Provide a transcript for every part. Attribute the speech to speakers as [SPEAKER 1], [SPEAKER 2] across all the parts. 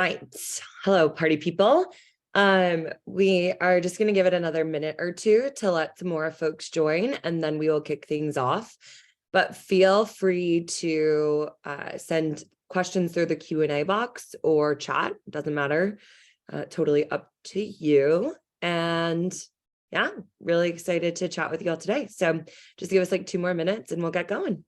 [SPEAKER 1] right. Hello, party people. We are just going to give it another minute or two to let some more folks join, and then we will kick things off. But feel free to send questions through the Q&A box or chat. Doesn't matter. Totally up to you. And yeah, really excited to chat with you all today. So just give us like 2 more minutes and we'll get going.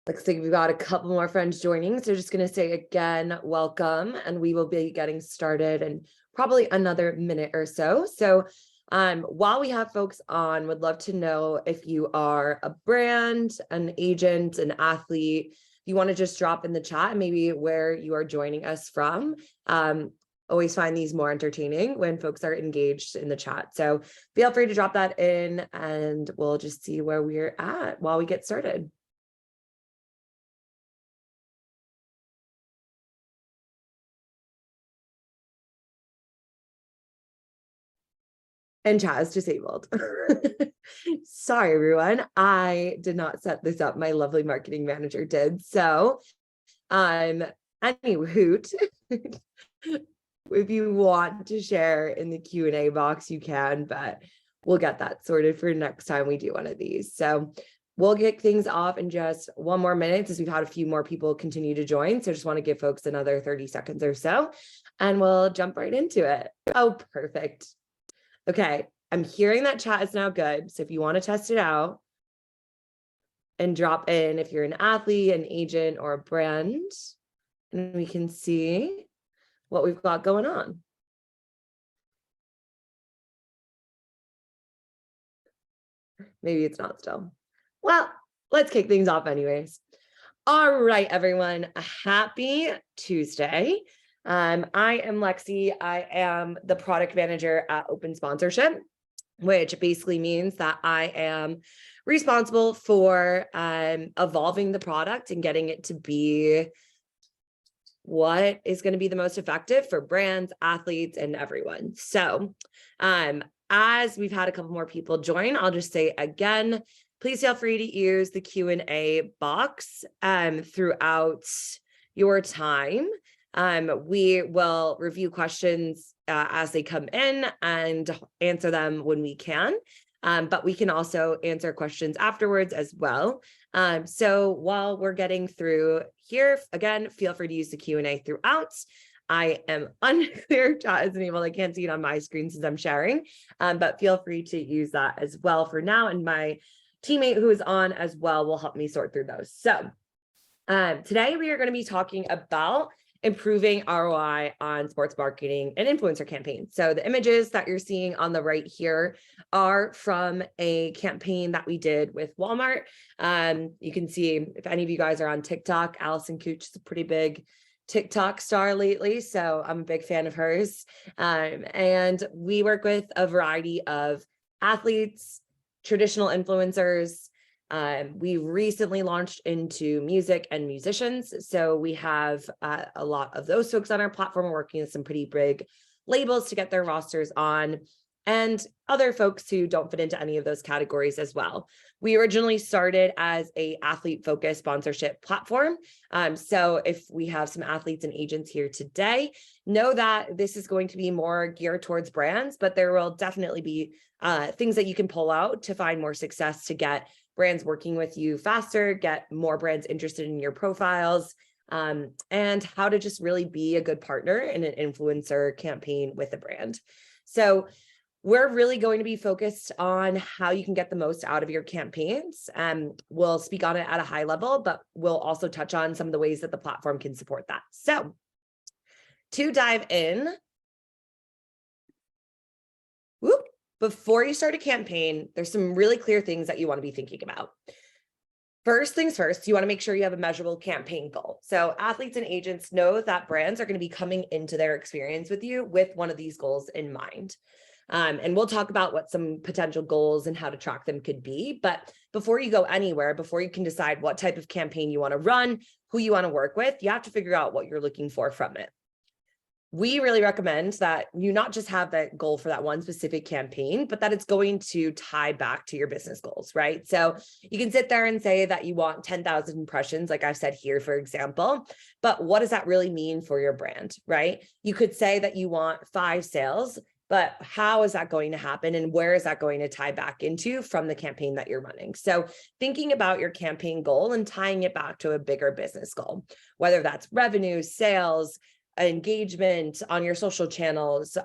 [SPEAKER 1] Looks like we've got a couple more friends joining. So just going to say again, welcome, and we will be getting started in probably another minute or so. So while we have folks on, would love to know if you are a brand, an agent, an athlete, if you want to just drop in the chat maybe where you are joining us from. Always find these more entertaining when folks are engaged in the chat. So feel free to drop that in and we'll just see where we're at while we get started. And chat is disabled. Sorry, everyone. I did not set this up. My lovely marketing manager did. So, any hoot, if you want to share in the Q&A box, you can, but we'll get that sorted for next time we do one of these. So we'll kick things off in just 1 more minute as we've had a few more people continue to join. So just want to give folks another 30 seconds or so, and we'll jump right into it. Oh, perfect. Okay, I'm hearing that chat is now good. So if you want to test it out and drop in if you're an athlete, an agent, or a brand, and we can see what we've got going on. Maybe it's not still. Well, let's kick things off anyways. All right, everyone, a happy Tuesday. I am Lexi. I am the product manager at Open Sponsorship, which basically means that I am responsible for evolving the product and getting it to be what is going to be the most effective for brands, athletes, and everyone. So as we've had a couple more people join, I'll just say again, please feel free to use the Q&A box throughout your time. We will review questions as they come in and answer them when we can, but we can also answer questions afterwards as well. So while we're getting through here, again, feel free to use the Q&A throughout. I am unclear, chat is enabled. I can't see it on my screen since I'm sharing, but feel free to use that as well for now. And my teammate who is on as well will help me sort through those. So today we are going to be talking about improving ROI on sports marketing and influencer campaigns. So the images that you're seeing on the right here are from a campaign that we did with Walmart. You can see if any of you guys are on TikTok, Allison Cooch is a pretty big TikTok star lately, so I'm a big fan of hers. And we work with a variety of athletes, traditional influencers. We recently launched into music and musicians. So we have a lot of those folks on our platform. We're working with some pretty big labels to get their rosters on, and other folks who don't fit into any of those categories as well. We originally started as a athlete-focused sponsorship platform. So if we have some athletes and agents here today, know that this is going to be more geared towards brands, but there will definitely be things that you can pull out to find more success, to get brands working with you faster, get more brands interested in your profiles, and how to just really be a good partner in an influencer campaign with a brand. So we're really going to be focused on how you can get the most out of your campaigns. We'll speak on it at a high level, but we'll also touch on some of the ways that the platform can support that. So to dive in, before you start a campaign, there's some really clear things that you want to be thinking about. First things first, you want to make sure you have a measurable campaign goal. So athletes and agents know that brands are going to be coming into their experience with you with one of these goals in mind. And we'll talk about what some potential goals and how to track them could be. But before you go anywhere, before you can decide what type of campaign you want to run, who you want to work with, you have to figure out what you're looking for from it. We really recommend that you not just have that goal for that one specific campaign, but that it's going to tie back to your business goals, right? So you can sit there and say that you want 10,000 impressions, like I've said here, for example, but what does that really mean for your brand, right? You could say that you want 5 sales, but how is that going to happen? And where is that going to tie back into from the campaign that you're running? So thinking about your campaign goal and tying it back to a bigger business goal, whether that's revenue, sales, engagement on your social channels,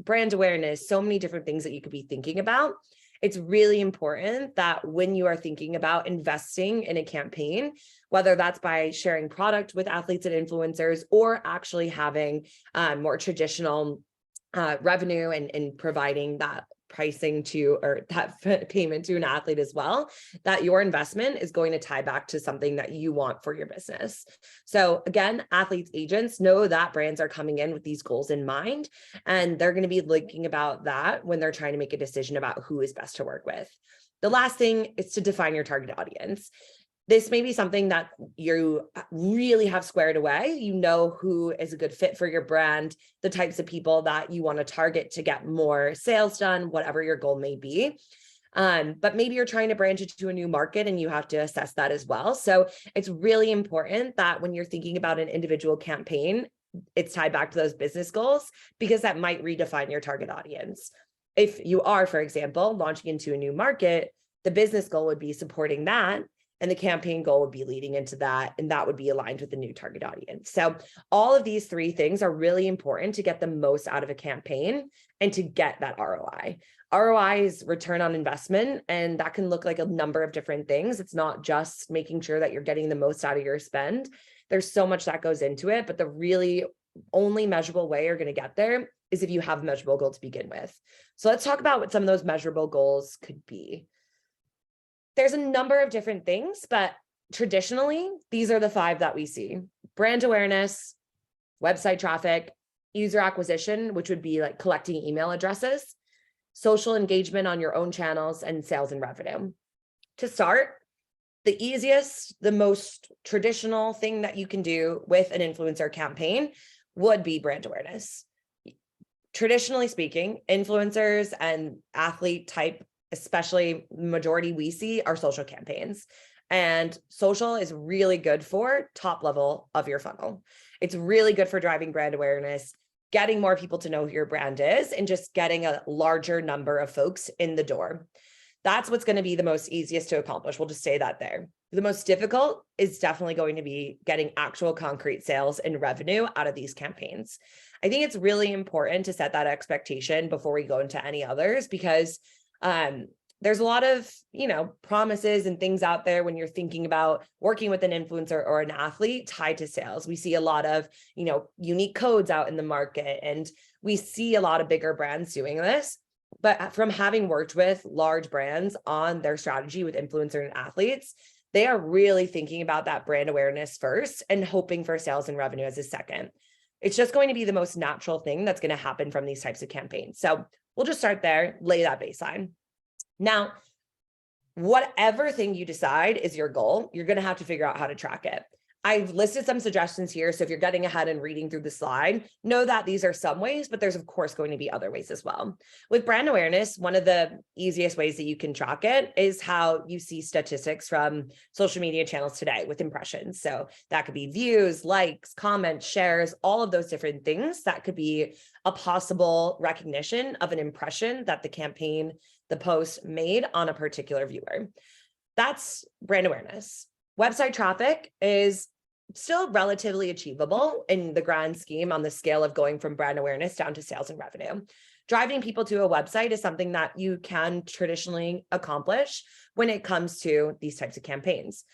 [SPEAKER 1] brand awareness, so many different things that you could be thinking about. It's really important that when you are thinking about investing in a campaign, whether that's by sharing product with athletes and influencers or actually having more traditional revenue and providing that pricing to, or that payment to an athlete as well, that your investment is going to tie back to something that you want for your business. So again, athletes, agents know that brands are coming in with these goals in mind, and they're going to be thinking about that when they're trying to make a decision about who is best to work with. The last thing is to define your target audience. This may be something that you really have squared away. You know who is a good fit for your brand, the types of people that you want to target to get more sales done, whatever your goal may be. But maybe you're trying to branch into a new market and you have to assess that as well. So it's really important that when you're thinking about an individual campaign, it's tied back to those business goals, because that might redefine your target audience. If you are, for example, launching into a new market, the business goal would be supporting that, and the campaign goal would be leading into that, and that would be aligned with the new target audience. So all of these 3 things are really important to get the most out of a campaign and to get that ROI. ROI is return on investment, and that can look like a number of different things. It's not just making sure that you're getting the most out of your spend. There's so much that goes into it, but the really only measurable way you're going to get there is if you have a measurable goal to begin with. So let's talk about what some of those measurable goals could be. There's a number of different things, but traditionally, these are the 5 that we see: brand awareness, website traffic, user acquisition, which would be like collecting email addresses, social engagement on your own channels, and sales and revenue. To start, the easiest, the most traditional thing that you can do with an influencer campaign would be brand awareness. Traditionally speaking, influencers and athlete type, especially majority we see, are social campaigns. And social is really good for top level of your funnel. It's really good for driving brand awareness, getting more people to know who your brand is, and just getting a larger number of folks in the door. That's what's going to be the most easiest to accomplish. We'll just say that there. The most difficult is definitely going to be getting actual concrete sales and revenue out of these campaigns. I think it's really important to set that expectation before we go into any others, because there's a lot of, promises and things out there when you're thinking about working with an influencer or an athlete tied to sales. We see a lot of, unique codes out in the market, and we see a lot of bigger brands doing this. But from having worked with large brands on their strategy with influencers and athletes, they are really thinking about that brand awareness first and hoping for sales and revenue as a second. It's just going to be the most natural thing that's going to happen from these types of campaigns. So we'll just start there, lay that baseline. Now, whatever thing you decide is your goal, you're going to have to figure out how to track it. I've listed some suggestions here. So if you're getting ahead and reading through the slide, know that these are some ways, but there's of course going to be other ways as well. With brand awareness, one of the easiest ways that you can track it is how you see statistics from social media channels today with impressions. So that could be views, likes, comments, shares, all of those different things. That could be a possible recognition of an impression that the campaign, the post made on a particular viewer. That's brand awareness. Website traffic is still relatively achievable in the grand scheme on the scale of going from brand awareness down to sales and revenue. Driving people to a website is something that you can traditionally accomplish when it comes to these types of campaigns.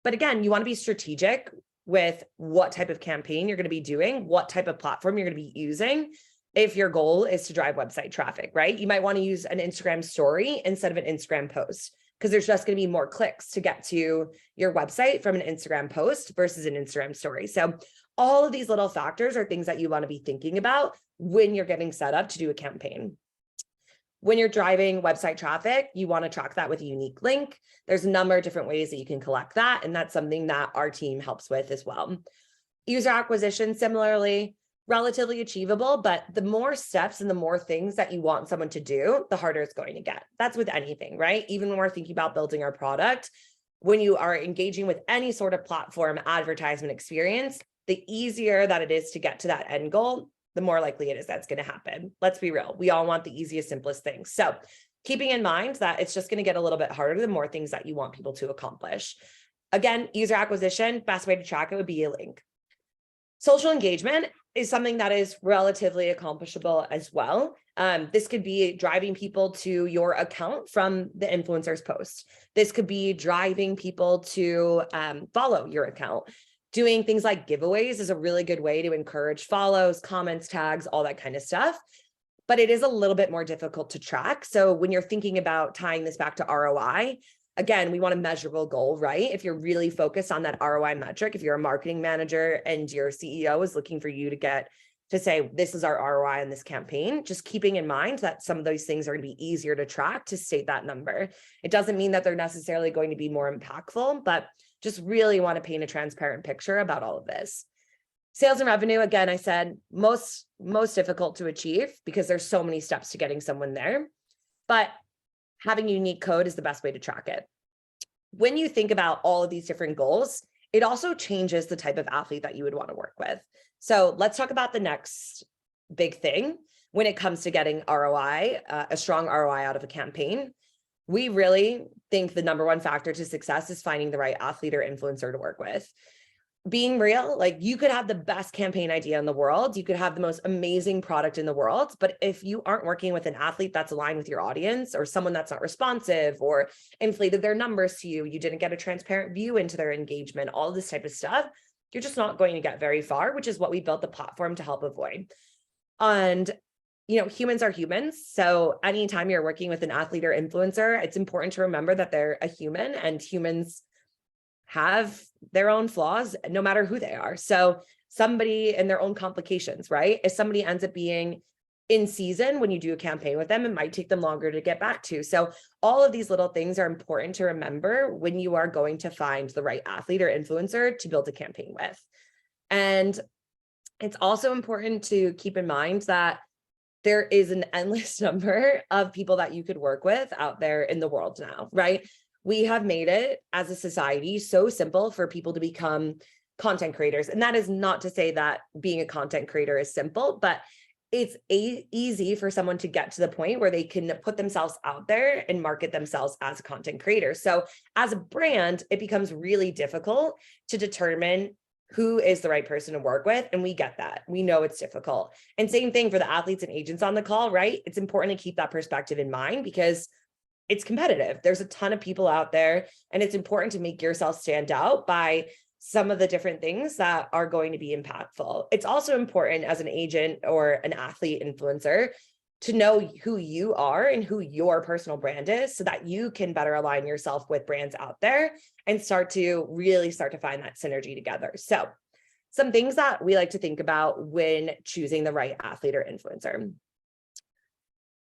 [SPEAKER 1] But again, you want to be strategic with what type of campaign you're going to be doing, what type of platform you're going to be using. If your goal is to drive website traffic, right? You might want to use an Instagram story instead of an Instagram post. because there's just going to be more clicks to get to your website from an Instagram post versus an Instagram story. So all of these little factors are things that you want to be thinking about when you're getting set up to do a campaign. When you're driving website traffic, you want to track that with a unique link. There's a number of different ways that you can collect that, and that's something that our team helps with as well. User acquisition, similarly, relatively achievable, but the more steps and the more things that you want someone to do, the harder it's going to get. That's with anything, right? Even when we're thinking about building our product, when you are engaging with any sort of platform advertisement experience, the easier that it is to get to that end goal, the more likely it is that's going to happen. Let's be real. We all want the easiest, simplest things. So keeping in mind that it's just going to get a little bit harder the more things that you want people to accomplish. Again, user acquisition, best way to track it would be a link. Social engagement is something that is relatively accomplishable as well. This could be driving people to your account from the influencer's post. This could be driving people to follow your account. Doing things like giveaways is a really good way to encourage follows, comments, tags, all that kind of stuff. But it is a little bit more difficult to track. So when you're thinking about tying this back to ROI, again, we want a measurable goal, right? If you're really focused on that ROI metric, if you're a marketing manager and your CEO is looking for you to say, this is our ROI on this campaign, just keeping in mind that some of those things are going to be easier to track to state that number. It doesn't mean that they're necessarily going to be more impactful, but just really want to paint a transparent picture about all of this. Sales and revenue, again, I said most difficult to achieve because there's so many steps to getting someone there, but having unique code is the best way to track it. When you think about all of these different goals, it also changes the type of athlete that you would want to work with. So let's talk about the next big thing when it comes to getting ROI, a strong ROI out of a campaign. We really think the number one factor to success is finding the right athlete or influencer to work with. Being real, like you could have the best campaign idea in the world, you could have the most amazing product in the world, but if you aren't working with an athlete that's aligned with your audience, or someone that's not responsive or inflated their numbers to you, you didn't get a transparent view into their engagement, all this type of stuff, you're just not going to get very far, which is what we built the platform to help avoid. And humans are humans. So anytime you're working with an athlete or influencer, it's important to remember that they're a human, and humans have their own flaws no matter who they are. So somebody and their own complications, right? If somebody ends up being in season when you do a campaign with them, it might take them longer to get back to. So all of these little things are important to remember when you are going to find the right athlete or influencer to build a campaign with. And it's also important to keep in mind that there is an endless number of people that you could work with out there in the world now, right? We have made it as a society so simple for people to become content creators. And that is not to say that being a content creator is simple, but it's easy for someone to get to the point where they can put themselves out there and market themselves as a content creator. So as a brand, it becomes really difficult to determine who is the right person to work with. And we get that. We know it's difficult. And same thing for the athletes and agents on the call, right? It's important to keep that perspective in mind because it's competitive. There's a ton of people out there, and it's important to make yourself stand out by some of the different things that are going to be impactful. It's also important as an agent or an athlete influencer to know who you are and who your personal brand is so that you can better align yourself with brands out there and start to find that synergy together. So some things that we like to think about when choosing the right athlete or influencer.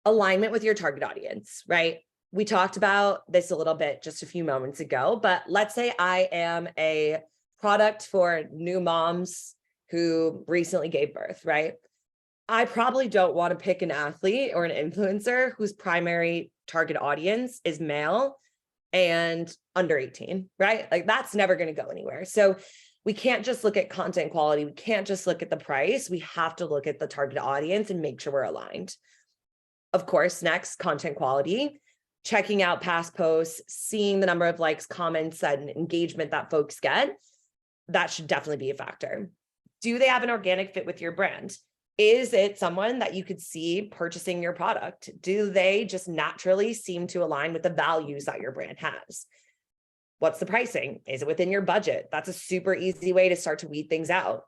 [SPEAKER 1] Alignment with your target audience, right? We talked about this a little bit just a few moments ago, but let's say I am a product for new moms who recently gave birth, right? I probably don't want to pick an athlete or an influencer whose primary target audience is male and under 18, right? Like that's never going to go anywhere. So we can't just look at content quality. We can't just look at the price. We have to look at the target audience and make sure we're aligned. Of course, next, content quality. Checking out past posts, seeing the number of likes, comments, and engagement that folks get, that should definitely be a factor. Do they have an organic fit with your brand? Is it someone that you could see purchasing your product? Do they just naturally seem to align with the values that your brand has? What's the pricing? Is it within your budget? That's a super easy way to start to weed things out.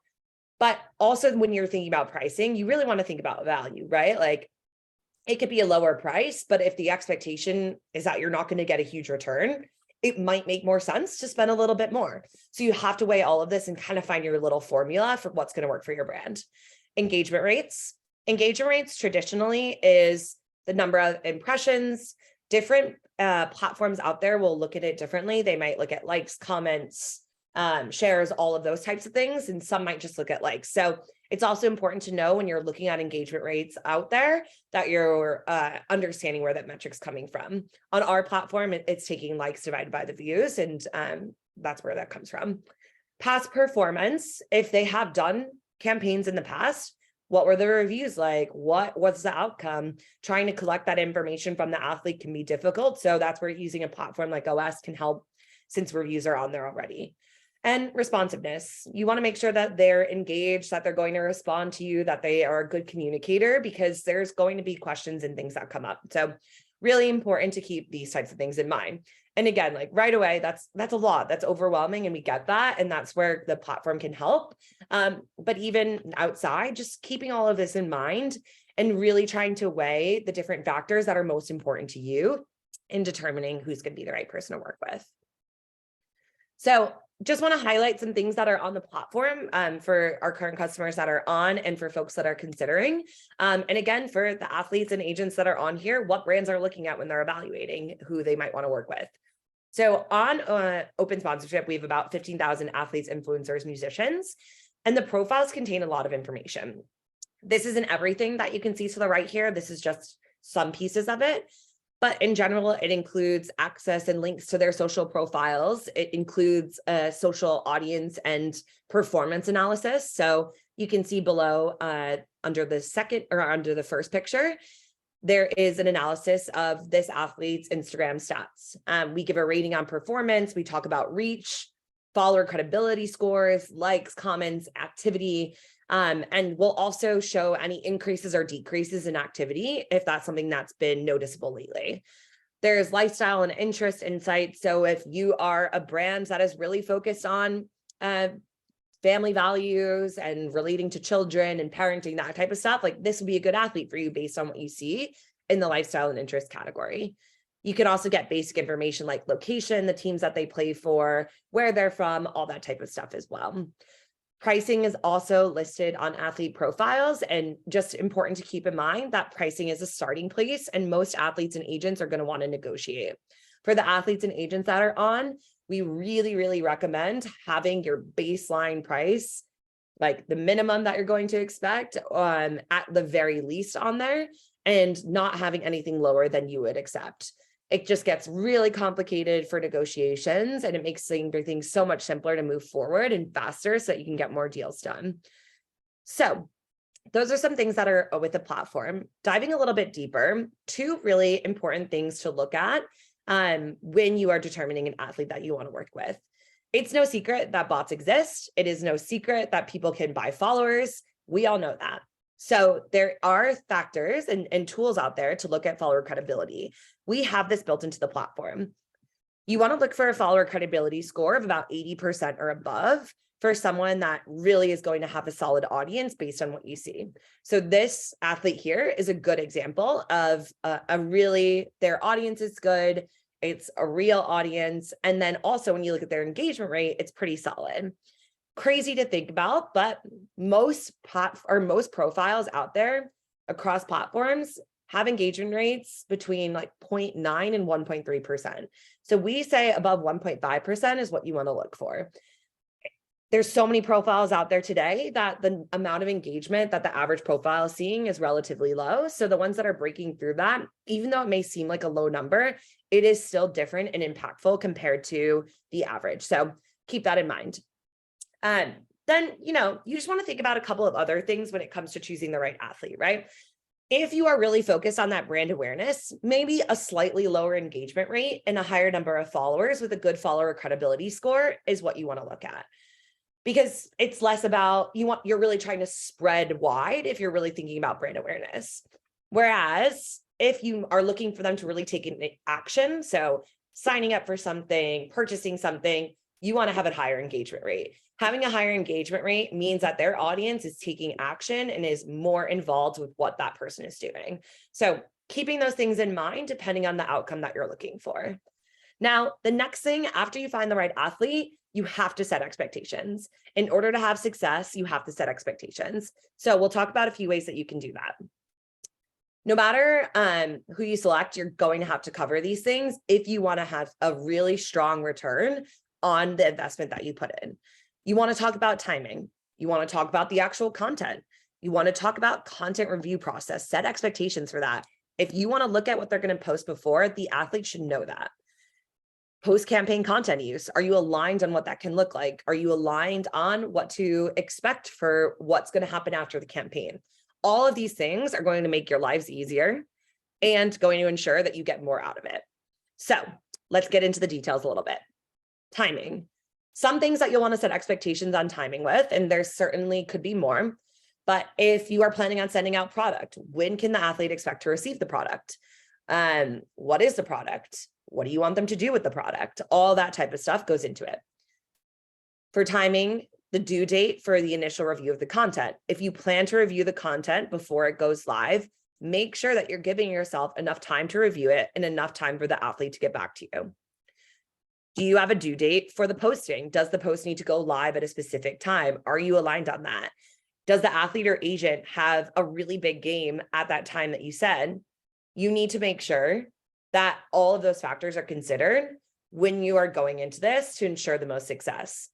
[SPEAKER 1] But also when you're thinking about pricing, you really want to think about value, right? Like, it could be a lower price, but if the expectation is that you're not going to get a huge return, it might make more sense to spend a little bit more. So you have to weigh all of this and kind of find your little formula for what's going to work for your brand. Engagement rates. Engagement rates traditionally is the number of impressions. Different platforms out there will look at it differently. They might look at likes, comments, shares, all of those types of things. And some might just look at likes. So it's also important to know when you're looking at engagement rates out there that you're understanding where that metric's coming from. On our platform, it's taking likes divided by the views, and that's where that comes from. Past performance, if they have done campaigns in the past, what were the reviews like? What's the outcome? Trying to collect that information from the athlete can be difficult. So that's where using a platform like OS can help, since reviews are on there already. And responsiveness. You want to make sure that they're engaged, that they're going to respond to you, that they are a good communicator, because there's going to be questions and things that come up. So really important to keep these types of things in mind. And again, like right away, that's a lot, that's overwhelming, and we get that. And that's where the platform can help. But even outside, just keeping all of this in mind and really trying to weigh the different factors that are most important to you in determining who's going to be the right person to work with. So just want to highlight some things that are on the platform for our current customers that are on, and for folks that are considering. And again, for the athletes and agents that are on here, what brands are looking at when they're evaluating who they might want to work with. So on open sponsorship, we have about 15,000 athletes, influencers, musicians, and the profiles contain a lot of information. This isn't everything that you can see to the right here. This is just some pieces of it. But in general, it includes access and links to their social profiles. It includes a social audience and performance analysis. So you can see below under the second or under the first picture, there is an analysis of this athlete's Instagram stats. We give a rating on performance. We talk about reach, follower credibility scores, likes, comments, activity. And we'll also show any increases or decreases in activity if that's something that's been noticeable lately. There's lifestyle and interest insights. So if you are a brand that is really focused on family values and relating to children and parenting, that type of stuff, like this would be a good athlete for you based on what you see in the lifestyle and interest category. You can also get basic information like location, the teams that they play for, where they're from, all that type of stuff as well. Pricing is also listed on athlete profiles, and just important to keep in mind that pricing is a starting place, and most athletes and agents are going to want to negotiate. For the athletes and agents that are on, we really, really recommend having your baseline price, like the minimum that you're going to expect at the very least on there, and not having anything lower than you would accept. It just gets really complicated for negotiations, and it makes things so much simpler to move forward and faster so that you can get more deals done. So those are some things that are with the platform. Diving a little bit deeper, two really important things to look at when you are determining an athlete that you want to work with. It's no secret that bots exist. It is no secret that people can buy followers. We all know that. So there are factors and tools out there to look at follower credibility. We have this built into the platform. You want to look for a follower credibility score of about 80% or above for someone that really is going to have a solid audience based on what you see. So this athlete here is a good example of their audience is good. It's a real audience. And then also when you look at their engagement rate, it's pretty solid. Crazy to think about, but most profiles out there across platforms have engagement rates between like 0.9 and 1.3%. So we say above 1.5% is what you want to look for. There's so many profiles out there today that the amount of engagement that the average profile is seeing is relatively low. So the ones that are breaking through that, even though it may seem like a low number, it is still different and impactful compared to the average. So keep that in mind. Then, you just want to think about a couple of other things when it comes to choosing the right athlete, right? If you are really focused on that brand awareness, maybe a slightly lower engagement rate and a higher number of followers with a good follower credibility score is what you want to look at. Because it's less about, you're really trying to spread wide if you're really thinking about brand awareness. Whereas if you are looking for them to really take action, so signing up for something, purchasing something, you want to have a higher engagement rate. Having a higher engagement rate means that their audience is taking action and is more involved with what that person is doing. So keeping those things in mind, depending on the outcome that you're looking for. Now, the next thing after you find the right athlete, you have to set expectations. In order to have success, you have to set expectations. So we'll talk about a few ways that you can do that. No matter who you select, you're going to have to cover these things if you want to have a really strong return on the investment that you put in. You want to talk about timing. You want to talk about the actual content. You want to talk about content review process, set expectations for that. If you want to look at what they're going to post before, the athlete should know that. Post-campaign content use. Are you aligned on what that can look like? Are you aligned on what to expect for what's going to happen after the campaign? All of these things are going to make your lives easier and going to ensure that you get more out of it. So let's get into the details a little bit. Timing. Some things that you'll want to set expectations on timing with, and there certainly could be more, but if you are planning on sending out product, when can the athlete expect to receive the product? What is the product? What do you want them to do with the product? All that type of stuff goes into it. For timing, the due date for the initial review of the content. If you plan to review the content before it goes live, make sure that you're giving yourself enough time to review it and enough time for the athlete to get back to you. Do you have a due date for the posting? Does the post need to go live at a specific time? Are you aligned on that? Does the athlete or agent have a really big game at that time that you said? You need to make sure that all of those factors are considered when you are going into this to ensure the most success.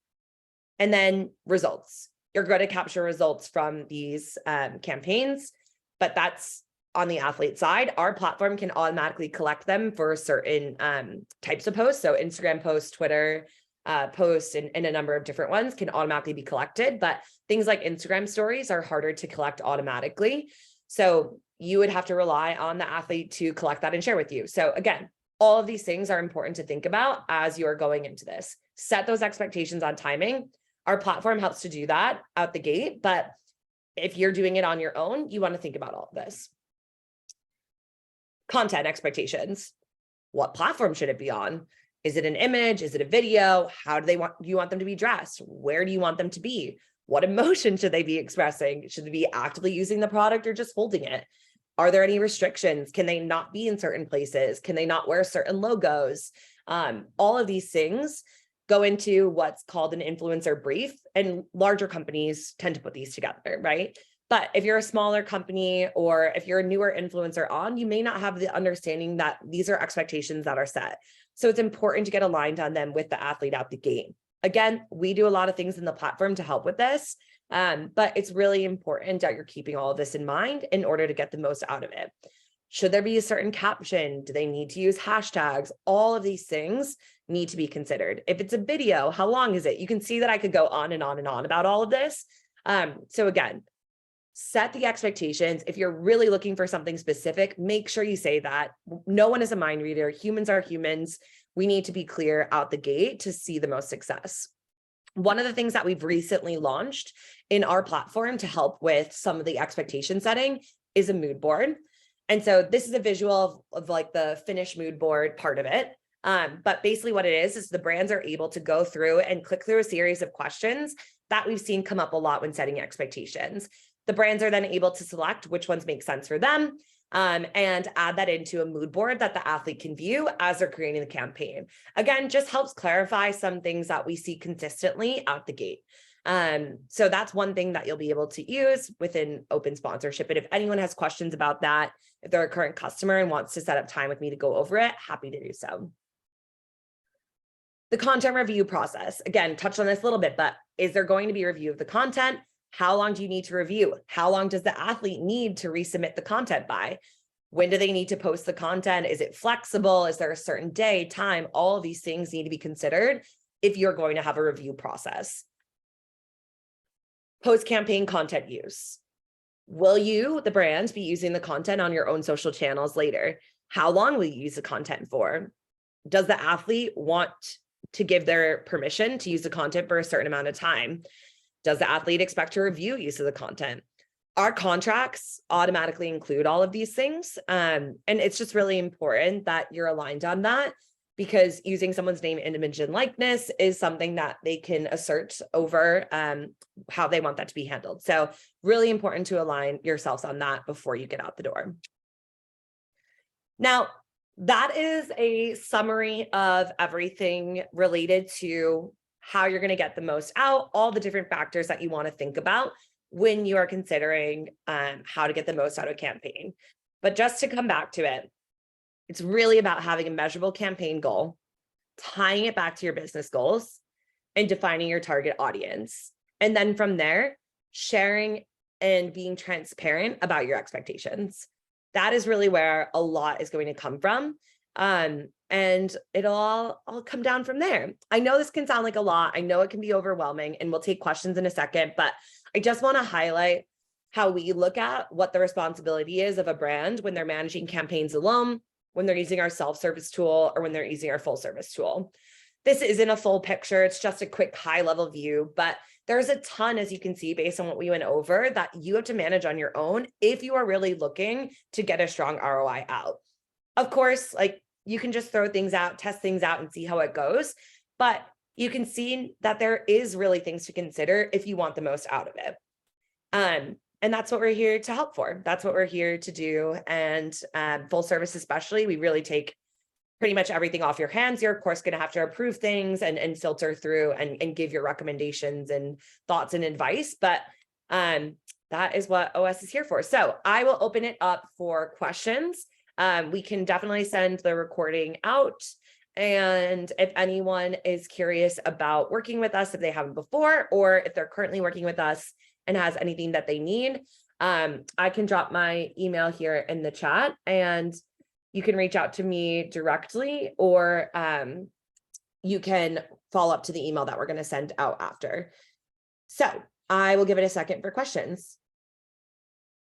[SPEAKER 1] And then results. You're going to capture results from these campaigns, but that's on the athlete side. Our platform can automatically collect them for certain types of posts. So Instagram posts, Twitter posts, and a number of different ones can automatically be collected. But things like Instagram stories are harder to collect automatically. So you would have to rely on the athlete to collect that and share with you. So again, all of these things are important to think about as you're going into this. Set those expectations on timing. Our platform helps to do that out the gate, but if you're doing it on your own, you want to think about all of this. Content expectations. What platform should it be on? Is it an image? Is it a video? How do you want them to be dressed? Where do you want them to be? What emotion should they be expressing? Should they be actively using the product or just holding it? Are there any restrictions? Can they not be in certain places? Can they not wear certain logos? All of these things go into what's called an influencer brief, and larger companies tend to put these together, right? But if you're a smaller company or if you're a newer influencer on, you may not have the understanding that these are expectations that are set. So it's important to get aligned on them with the athlete out the gate. Again, we do a lot of things in the platform to help with this, but it's really important that you're keeping all of this in mind in order to get the most out of it. Should there be a certain caption? Do they need to use hashtags? All of these things need to be considered. If it's a video, how long is it? You can see that I could go on and on and on about all of this. So again, set the expectations. If you're really looking for something specific, make sure you say that. No one is a mind reader. Humans are humans. We need to be clear out the gate to see the most success. One of the things that we've recently launched in our platform to help with some of the expectation setting is a mood board. And so this is a visual of like the finished mood board part of it. But basically what it is the brands are able to go through and click through a series of questions that we've seen come up a lot when setting expectations. The brands are then able to select which ones make sense for them and add that into a mood board that the athlete can view as they're creating the campaign. Again, just helps clarify some things that we see consistently out the gate. So that's one thing that you'll be able to use within open sponsorship. And if anyone has questions about that, if they're a current customer and wants to set up time with me to go over it, happy to do so. The content review process, again, touched on this a little bit, but is there going to be a review of the content? How long do you need to review? How long does the athlete need to resubmit the content by? When do they need to post the content? Is it flexible? Is there a certain day, time? All of these things need to be considered if you're going to have a review process. Post-campaign content use. Will you, the brand, be using the content on your own social channels later? How long will you use the content for? Does the athlete want to give their permission to use the content for a certain amount of time? Does the athlete expect to review use of the content? Our contracts automatically include all of these things. And it's just really important that you're aligned on that. because using someone's name, image, and likeness is something that they can assert over how they want that to be handled. So really important to align yourselves on that before you get out the door. Now, that is a summary of everything related to how you're going to get the most out, all the different factors that you want to think about when you are considering how to get the most out of a campaign. But just to come back to it, it's really about having a measurable campaign goal, tying it back to your business goals, and defining your target audience. And then from there, sharing and being transparent about your expectations. That is really where a lot is going to come from. And it'll all come down from there. I know this can sound like a lot. I know it can be overwhelming, and we'll take questions in a second, but I just want to highlight how we look at what the responsibility is of a brand when they're managing campaigns alone, when they're using our self-service tool, or when they're using our full service tool. This isn't a full picture. It's just a quick high level view, but there's a ton, as you can see, based on what we went over, that you have to manage on your own if you are really looking to get a strong ROI out. Of course, like, you can just throw things out, test things out, and see how it goes. But you can see that there is really things to consider if you want the most out of it. And that's what we're here to help for. That's what we're here to do. And full service especially, we really take pretty much everything off your hands. You're, of course, going to have to approve things and filter through and give your recommendations and thoughts and advice. But that is what OS is here for. So I will open it up for questions. We can definitely send the recording out. And if anyone is curious about working with us, if they haven't before, or if they're currently working with us and has anything that they need, I can drop my email here in the chat, and you can reach out to me directly, or you can follow up to the email that we're going to send out after. So I will give it a second for questions.